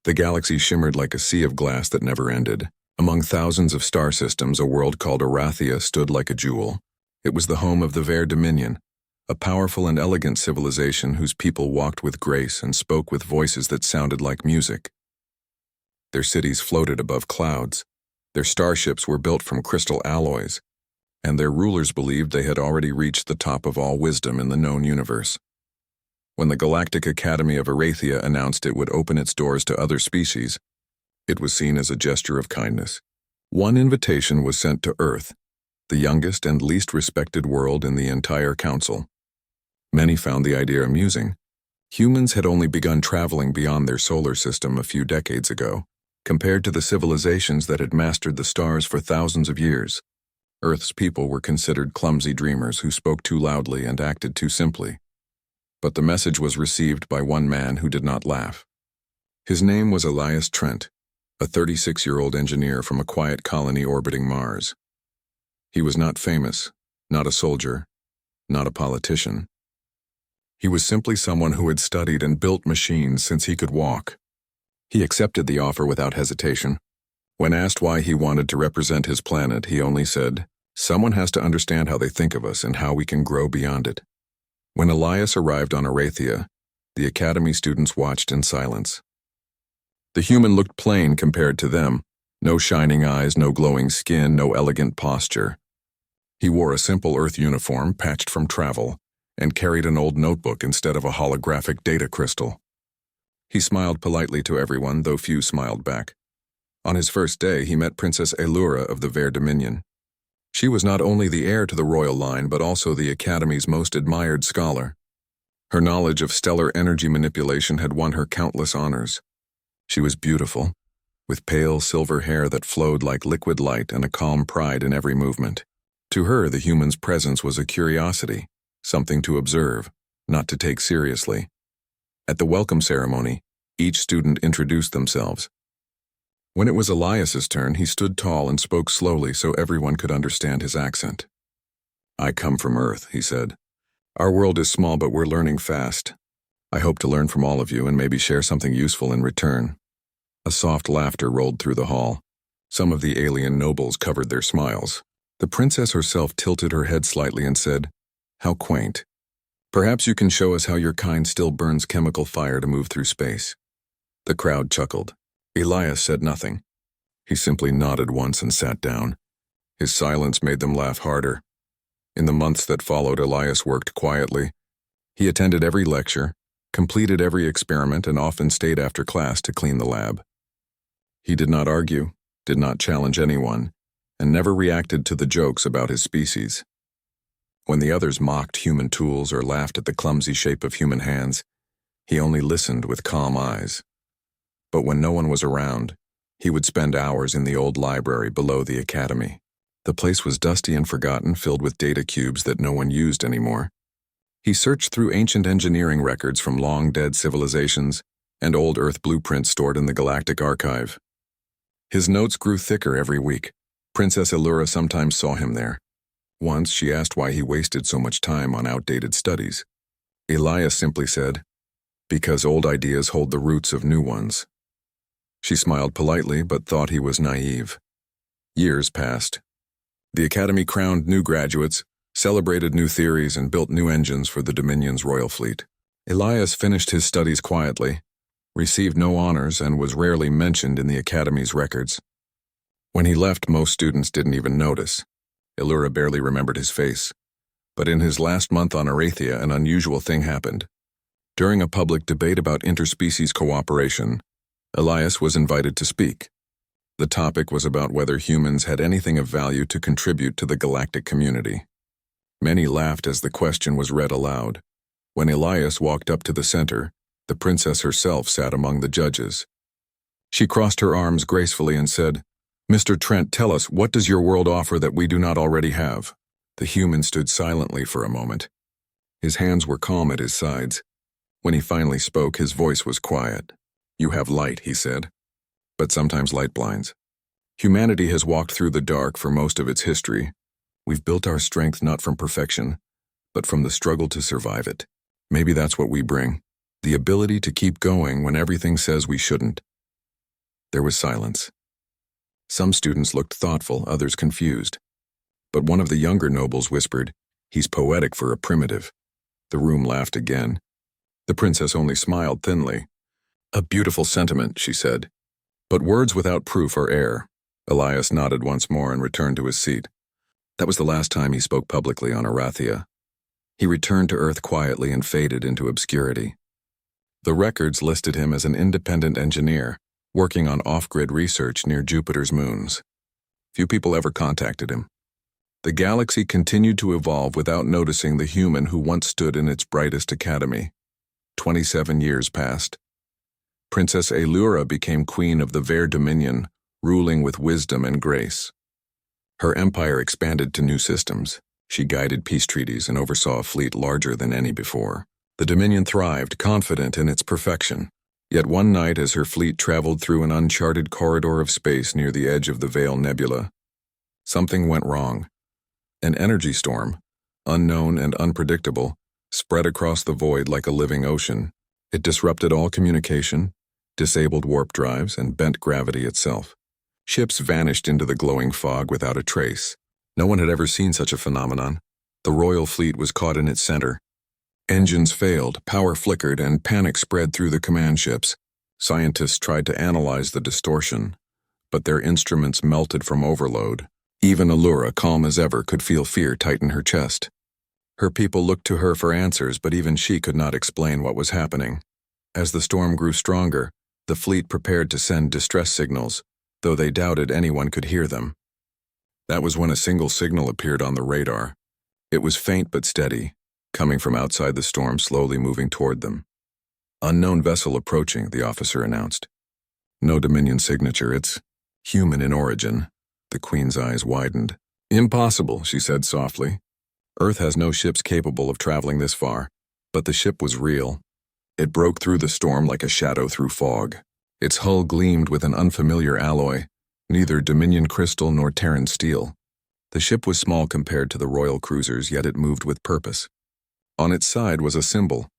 The galaxy shimmered like a sea of glass that never ended. Among thousands of star systems, a world called Arathia stood like a jewel. It was the home of the Ver Dominion, a powerful and elegant civilization whose people walked with grace and spoke with voices that sounded like music. Their cities floated above clouds, their starships were built from crystal alloys, and their rulers believed they had already reached the top of all wisdom in the known universe. When the Galactic Academy of Arathia announced it would open its doors to other species, it was seen as a gesture of kindness. One invitation was sent to Earth, the youngest and least respected world in the entire council. Many found the idea amusing. Humans had only begun traveling beyond their solar system a few decades ago, compared to the civilizations that had mastered the stars for thousands of years. Earth's people were considered clumsy dreamers who spoke too loudly and acted too simply. But the message was received by one man who did not laugh. His name was Elias Trent, a 36-year-old engineer from a quiet colony orbiting Mars. He was not famous, not a soldier, not a politician. He was simply someone who had studied and built machines since he could walk. He accepted the offer without hesitation. When asked why he wanted to represent his planet, he only said, "Someone has to understand how they think of us and how we can grow beyond it." When Elias arrived on Arathia, the Academy students watched in silence. The human looked plain compared to them. No shining eyes, no glowing skin, no elegant posture. He wore a simple Earth uniform patched from travel and carried an old notebook instead of a holographic data crystal. He smiled politely to everyone, though few smiled back. On his first day, he met Princess Elura of the Ver Dominion. She was not only the heir to the royal line, but also the Academy's most admired scholar. Her knowledge of stellar energy manipulation had won her countless honors. She was beautiful, with pale silver hair that flowed like liquid light and a calm pride in every movement. To her, the human's presence was a curiosity, something to observe, not to take seriously. At the welcome ceremony, each student introduced themselves. When it was Elias's turn, he stood tall and spoke slowly so everyone could understand his accent. "I come from Earth," he said. "Our world is small, but we're learning fast. I hope to learn from all of you and maybe share something useful in return." A soft laughter rolled through the hall. Some of the alien nobles covered their smiles. The princess herself tilted her head slightly and said, "How quaint. Perhaps you can show us how your kind still burns chemical fire to move through space." The crowd chuckled. Elias said nothing. He simply nodded once and sat down. His silence made them laugh harder. In the months that followed, Elias worked quietly. He attended every lecture, completed every experiment, and often stayed after class to clean the lab. He did not argue, did not challenge anyone, and never reacted to the jokes about his species. When the others mocked human tools or laughed at the clumsy shape of human hands, he only listened with calm eyes. But when no one was around, he would spend hours in the old library below the academy. The place was dusty and forgotten, filled with data cubes that no one used anymore. He searched through ancient engineering records from long-dead civilizations and old Earth blueprints stored in the Galactic Archive. His notes grew thicker every week. Princess Elura sometimes saw him there. Once she asked why he wasted so much time on outdated studies. Elias simply said, "Because old ideas hold the roots of new ones." She smiled politely, but thought he was naive. Years passed. The Academy crowned new graduates, celebrated new theories, and built new engines for the Dominion's royal fleet. Elias finished his studies quietly, received no honors, and was rarely mentioned in the Academy's records. When he left, most students didn't even notice. Elura barely remembered his face. But in his last month on Arathia, an unusual thing happened. During a public debate about interspecies cooperation, Elias was invited to speak. The topic was about whether humans had anything of value to contribute to the galactic community. Many laughed as the question was read aloud. When Elias walked up to the center, the princess herself sat among the judges. She crossed her arms gracefully and said, "Mr. Trent, tell us, what does your world offer that we do not already have?" The human stood silently for a moment. His hands were calm at his sides. When he finally spoke, his voice was quiet. "You have light," he said. "But sometimes light blinds. Humanity has walked through the dark for most of its history. We've built our strength not from perfection, but from the struggle to survive it. Maybe that's what we bring. The ability to keep going when everything says we shouldn't. There was silence. Some students looked thoughtful, others confused. But one of the younger nobles whispered, "He's poetic for a primitive." The room laughed again. The princess only smiled thinly. "A beautiful sentiment," she said. "But words without proof are air." Elias nodded once more and returned to his seat. That was the last time he spoke publicly on Arathia. He returned to Earth quietly and faded into obscurity. The records listed him as an independent engineer, working on off-grid research near Jupiter's moons. Few people ever contacted him. The galaxy continued to evolve without noticing the human who once stood in its brightest academy. 27 years passed. Princess Allura became queen of the Vare Dominion, ruling with wisdom and grace. Her empire expanded to new systems. She guided peace treaties and oversaw a fleet larger than any before. The Dominion thrived, confident in its perfection. Yet one night, as her fleet traveled through an uncharted corridor of space near the edge of the Veil Nebula, something went wrong. An energy storm, unknown and unpredictable, spread across the void like a living ocean. It disrupted all communication, disabled warp drives, and bent gravity itself. Ships vanished into the glowing fog without a trace. No one had ever seen such a phenomenon. The royal fleet was caught in its center. Engines failed, power flickered, and panic spread through the command ships. Scientists tried to analyze the distortion, but their instruments melted from overload. Even Allura, calm as ever, could feel fear tighten her chest. Her people looked to her for answers, but even she could not explain what was happening. As the storm grew stronger, the fleet prepared to send distress signals, though they doubted anyone could hear them. That was when a single signal appeared on the radar. It was faint but steady, coming from outside the storm, slowly moving toward them. "Unknown vessel approaching," the officer announced. "No Dominion signature, it's human in origin." The Queen's eyes widened. "Impossible," she said softly. "Earth has no ships capable of traveling this far." But the ship was real. It broke through the storm like a shadow through fog. Its hull gleamed with an unfamiliar alloy, neither Dominion crystal nor Terran steel. The ship was small compared to the royal cruisers, yet it moved with purpose. On its side was a symbol,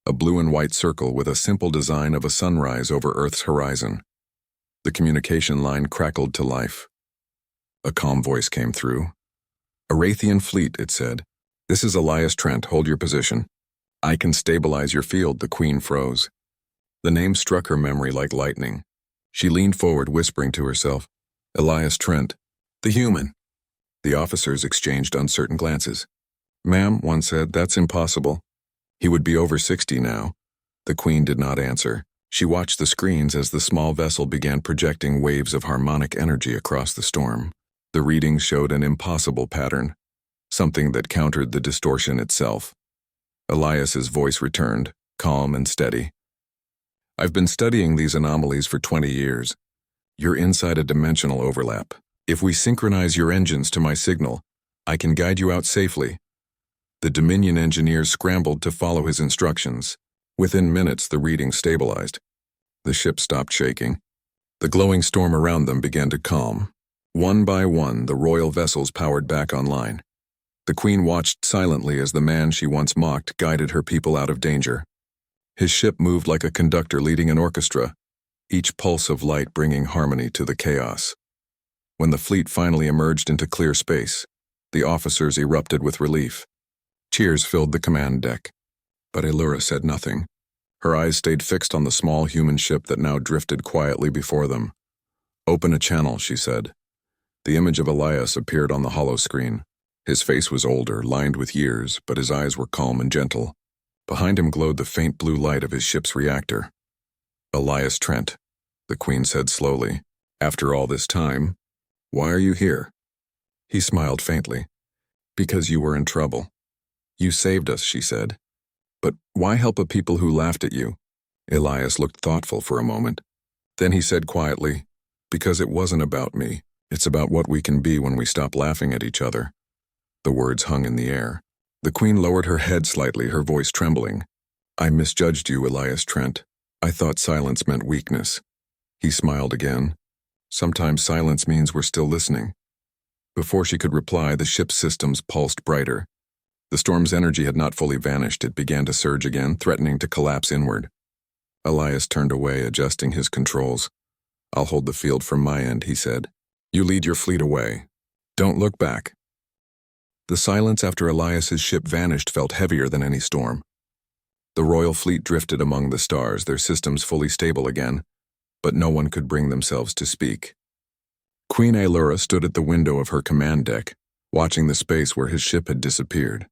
a blue and white circle with a simple design of a sunrise over Earth's horizon. The communication line crackled to life. A calm voice came through. "Arathian fleet," it said. "This is Elias Trent. Hold your position." "I can stabilize your field," the Queen froze. The name struck her memory like lightning. She leaned forward, whispering to herself, "Elias Trent, the human." The officers exchanged uncertain glances. "Ma'am," one said, "that's impossible." He would be over 60 now. The Queen did not answer. She watched the screens as the small vessel began projecting waves of harmonic energy across the storm. The readings showed an impossible pattern, something that countered the distortion itself. Elias's voice returned, calm and steady. "I've been studying these anomalies for 20 years. You're inside a dimensional overlap. If we synchronize your engines to my signal, I can guide you out safely." The Dominion engineers scrambled to follow his instructions. Within minutes, the reading stabilized. The ship stopped shaking. The glowing storm around them began to calm. One by one, the royal vessels powered back online. The Queen watched silently as the man she once mocked guided her people out of danger. His ship moved like a conductor leading an orchestra, each pulse of light bringing harmony to the chaos. When the fleet finally emerged into clear space, the officers erupted with relief. Cheers filled the command deck. But Allura said nothing. Her eyes stayed fixed on the small human ship that now drifted quietly before them. "Open a channel," she said. The image of Elias appeared on the hollow screen. His face was older, lined with years, but his eyes were calm and gentle. Behind him glowed the faint blue light of his ship's reactor. "Elias Trent," the Queen said slowly. "After all this time, why are you here?" He smiled faintly. "Because you were in trouble. You saved us," she said. "But why help a people who laughed at you?" Elias looked thoughtful for a moment. Then he said quietly, "Because it wasn't about me. It's about what we can be when we stop laughing at each other." The words hung in the air. The Queen lowered her head slightly, her voice trembling. "I misjudged you, Elias Trent. I thought silence meant weakness." He smiled again. "Sometimes silence means we're still listening." Before she could reply, the ship's systems pulsed brighter. The storm's energy had not fully vanished. It began to surge again, threatening to collapse inward. Elias turned away, adjusting his controls. "I'll hold the field from my end," he said. "You lead your fleet away. Don't look back." The silence after Elias's ship vanished felt heavier than any storm. The royal fleet drifted among the stars, their systems fully stable again, but no one could bring themselves to speak. Queen Aelura stood at the window of her command deck, watching the space where his ship had disappeared.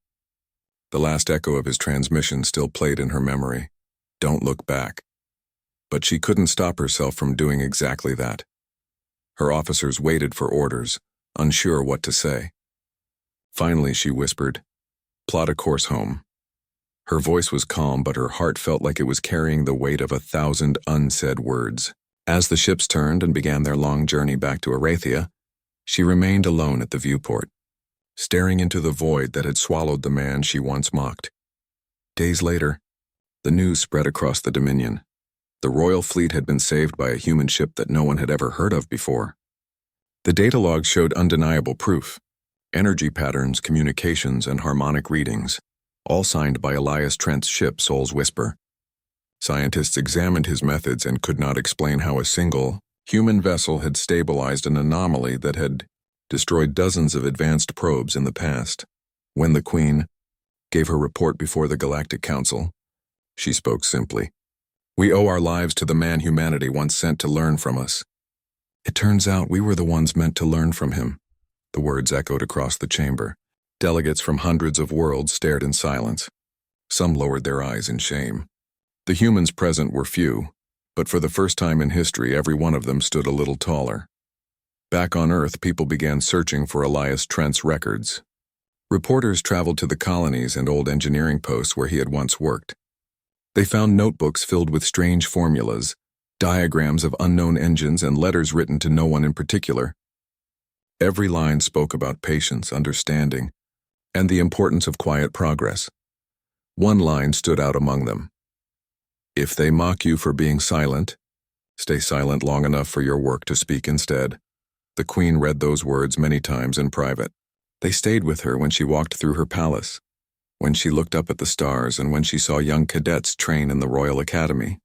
The last echo of his transmission still played in her memory. Don't look back. But she couldn't stop herself from doing exactly that. Her officers waited for orders, unsure what to say. Finally, she whispered, "Plot a course home." Her voice was calm, but her heart felt like it was carrying the weight of 1,000 unsaid words. As the ships turned and began their long journey back to Arathia, she remained alone at the viewport, staring into the void that had swallowed the man she once mocked. Days later, the news spread across the Dominion. The royal fleet had been saved by a human ship that no one had ever heard of before. The data logs showed undeniable proof: energy patterns, communications, and harmonic readings, all signed by Elias Trent's ship, Soul's Whisper. Scientists examined his methods and could not explain how a single, human vessel had stabilized an anomaly that had destroyed dozens of advanced probes in the past. When the Queen gave her report before the Galactic Council, she spoke simply. "We owe our lives to the man humanity once sent to learn from us." "It turns out we were the ones meant to learn from him," the words echoed across the chamber. Delegates from hundreds of worlds stared in silence. Some lowered their eyes in shame. The humans present were few, but for the first time in history, every one of them stood a little taller. Back on Earth, people began searching for Elias Trent's records. Reporters traveled to the colonies and old engineering posts where he had once worked. They found notebooks filled with strange formulas, diagrams of unknown engines, and letters written to no one in particular. Every line spoke about patience, understanding, and the importance of quiet progress. One line stood out among them. "If they mock you for being silent, stay silent long enough for your work to speak instead." The Queen read those words many times in private. They stayed with her when she walked through her palace, when she looked up at the stars, and when she saw young cadets train in the Royal Academy.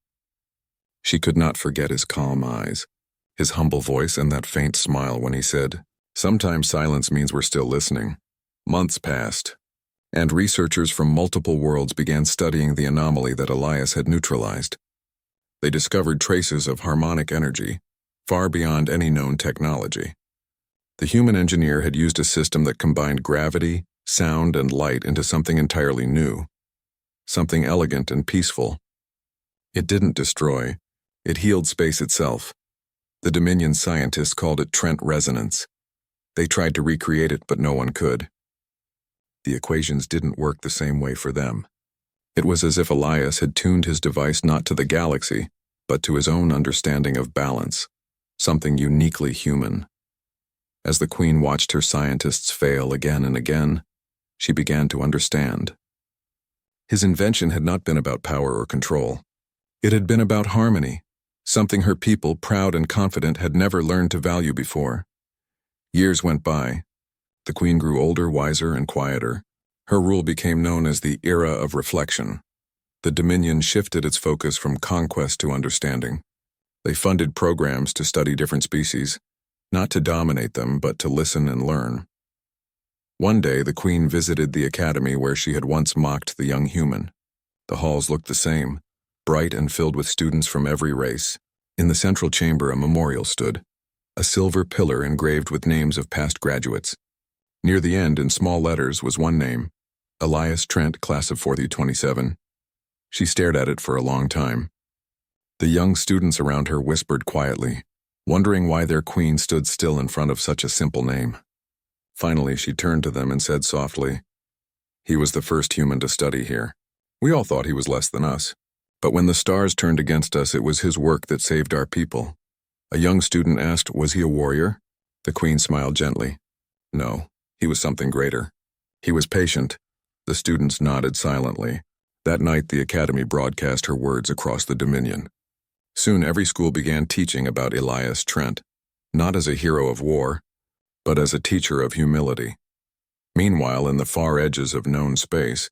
She could not forget his calm eyes, his humble voice, and that faint smile when he said, "Sometimes silence means we're still listening." Months passed, and researchers from multiple worlds began studying the anomaly that Elias had neutralized. They discovered traces of harmonic energy, far beyond any known technology. The human engineer had used a system that combined gravity, sound, and light into something entirely new, something elegant and peaceful. It didn't destroy, it healed space itself. The Dominion scientists called it Trent resonance. They tried to recreate it, but no one could. The equations didn't work the same way for them. It was as if Elias had tuned his device not to the galaxy, but to his own understanding of balance, something uniquely human. As the Queen watched her scientists fail again and again, she began to understand. His invention had not been about power or control. It had been about harmony, something her people, proud and confident, had never learned to value before. Years went by. The Queen grew older, wiser, and quieter. Her rule became known as the Era of Reflection. The Dominion shifted its focus from conquest to understanding. They funded programs to study different species, not to dominate them, but to listen and learn. One day, the Queen visited the academy where she had once mocked the young human. The halls looked the same, bright and filled with students from every race. In the central chamber, a memorial stood, a silver pillar engraved with names of past graduates. Near the end, in small letters, was one name, Elias Trent, class of 4027. She stared at it for a long time. The young students around her whispered quietly, wondering why their Queen stood still in front of such a simple name. Finally, she turned to them and said softly, "He was the first human to study here. We all thought he was less than us. But when the stars turned against us, it was his work that saved our people." A young student asked, "Was he a warrior?" The Queen smiled gently. "No. He was something greater. He was patient." The students nodded silently. That night, the Academy broadcast her words across the Dominion. Soon, every school began teaching about Elias Trent, not as a hero of war, but as a teacher of humility. Meanwhile, in the far edges of known space,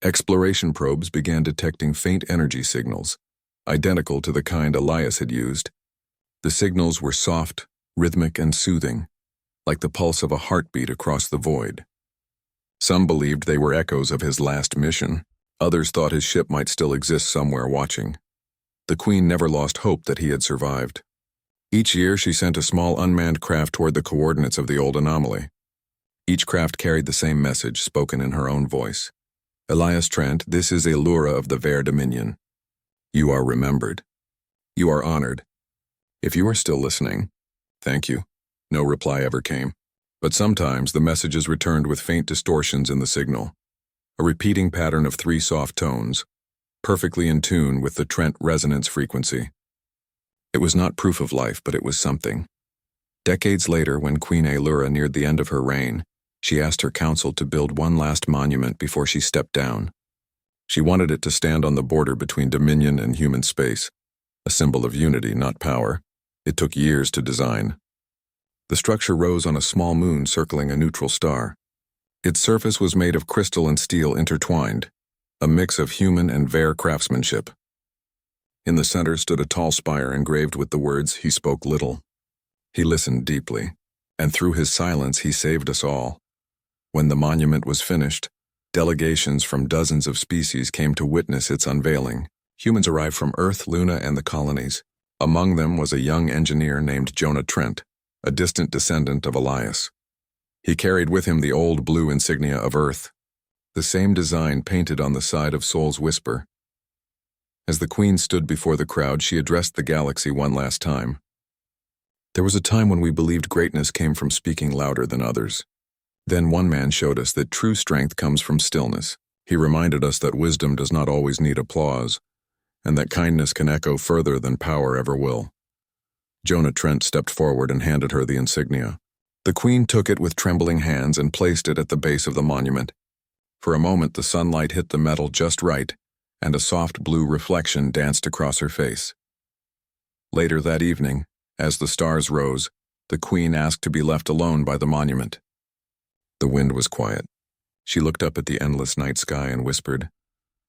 exploration probes began detecting faint energy signals, identical to the kind Elias had used. The signals were soft, rhythmic, and soothing, like the pulse of a heartbeat across the void. Some believed they were echoes of his last mission. Others thought his ship might still exist somewhere watching. The Queen never lost hope that he had survived. Each year she sent a small unmanned craft toward the coordinates of the old anomaly. Each craft carried the same message, spoken in her own voice. Elias Trent, this is Allura of the Vare Dominion. You are remembered. You are honored. If you are still listening, thank you. No reply ever came. But sometimes the messages returned with faint distortions in the signal, a repeating pattern of 3 soft tones, perfectly in tune with the Trent resonance frequency. It was not proof of life, but it was something. Decades later, when Queen Allura neared the end of her reign, she asked her council to build one last monument before she stepped down. She wanted it to stand on the border between Dominion and human space, a symbol of unity, not power. It took years to design. The structure rose on a small moon circling a neutral star. Its surface was made of crystal and steel intertwined, a mix of human and Vare craftsmanship. In the center stood a tall spire engraved with the words, "He spoke little." He listened deeply, and through his silence he saved us all. When the monument was finished, delegations from dozens of species came to witness its unveiling. Humans arrived from Earth, Luna, and the colonies. Among them was a young engineer named Jonah Trent, a distant descendant of Elias. He carried with him the old blue insignia of Earth, the same design painted on the side of Soul's Whisper. As the Queen stood before the crowd, she addressed the galaxy one last time. There was a time when we believed greatness came from speaking louder than others. Then one man showed us that true strength comes from stillness. He reminded us that wisdom does not always need applause, and that kindness can echo further than power ever will. Jonah Trent stepped forward and handed her the insignia. The Queen took it with trembling hands and placed it at the base of the monument. For a moment the sunlight hit the metal just right, and a soft blue reflection danced across her face. Later that evening, as the stars rose, the Queen asked to be left alone by the monument. The wind was quiet. She looked up at the endless night sky and whispered,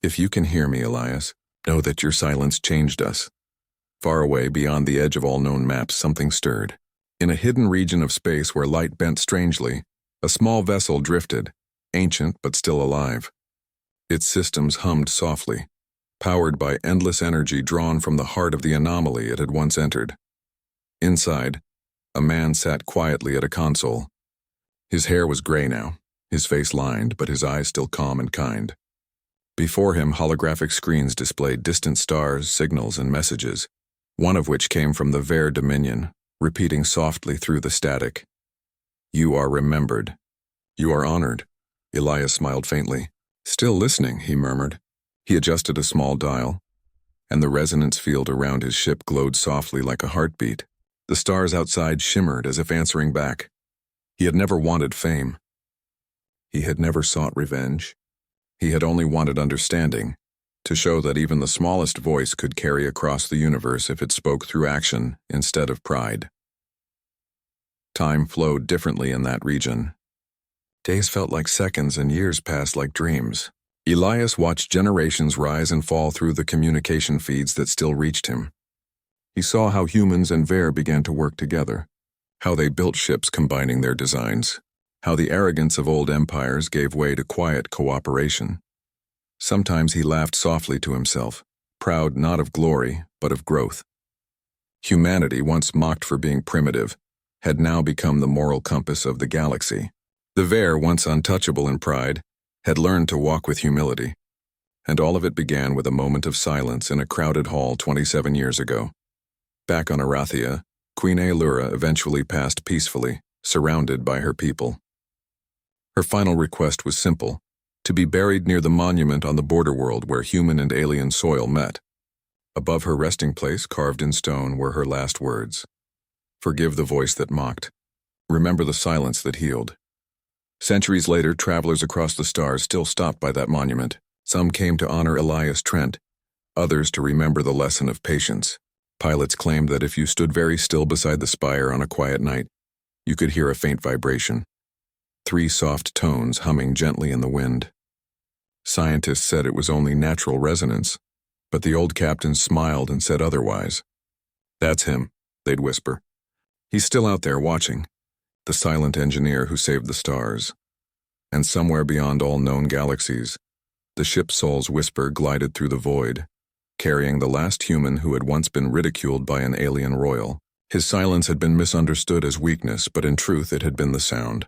"If you can hear me, Elias, know that your silence changed us." Far away, beyond the edge of all known maps, something stirred. In a hidden region of space where light bent strangely, a small vessel drifted, ancient but still alive. Its systems hummed softly, powered by endless energy drawn from the heart of the anomaly it had once entered. Inside, a man sat quietly at a console. His hair was gray now, his face lined, but his eyes still calm and kind. Before him, holographic screens displayed distant stars, signals, and messages, one of which came from the Vare Dominion, repeating softly through the static. "You are remembered. You are honored." Elias smiled faintly. "Still listening," he murmured. He adjusted a small dial, and the resonance field around his ship glowed softly like a heartbeat. The stars outside shimmered as if answering back. He had never wanted fame. He had never sought revenge. He had only wanted understanding, to show that even the smallest voice could carry across the universe if it spoke through action instead of pride. Time flowed differently in that region. Days felt like seconds and years passed like dreams. Elias watched generations rise and fall through the communication feeds that still reached him. He saw how humans and Vare began to work together, how they built ships combining their designs, how the arrogance of old empires gave way to quiet cooperation. Sometimes he laughed softly to himself, proud not of glory, but of growth. Humanity, once mocked for being primitive, had now become the moral compass of the galaxy. The Vare, once untouchable in pride, had learned to walk with humility. And all of it began with a moment of silence in a crowded hall 27 years ago. Back on Arathia, Queen Allura eventually passed peacefully, surrounded by her people. Her final request was simple: to be buried near the monument on the border world where human and alien soil met. Above her resting place, carved in stone, were her last words. "Forgive the voice that mocked. Remember the silence that healed." Centuries later, travelers across the stars still stopped by that monument. Some came to honor Elias Trent, others to remember the lesson of patience. Pilots claimed that if you stood very still beside the spire on a quiet night, you could hear a faint vibration. 3 soft tones humming gently in the wind. Scientists said it was only natural resonance, but the old captain smiled and said otherwise. "That's him. they'd whisper. He's still out there watching, the silent engineer who saved the stars. And somewhere beyond all known galaxies, the ship's soul's whisper glided through the void, carrying the last human who had once been ridiculed by an alien royal. His silence had been misunderstood as weakness, but in truth it had been the sound,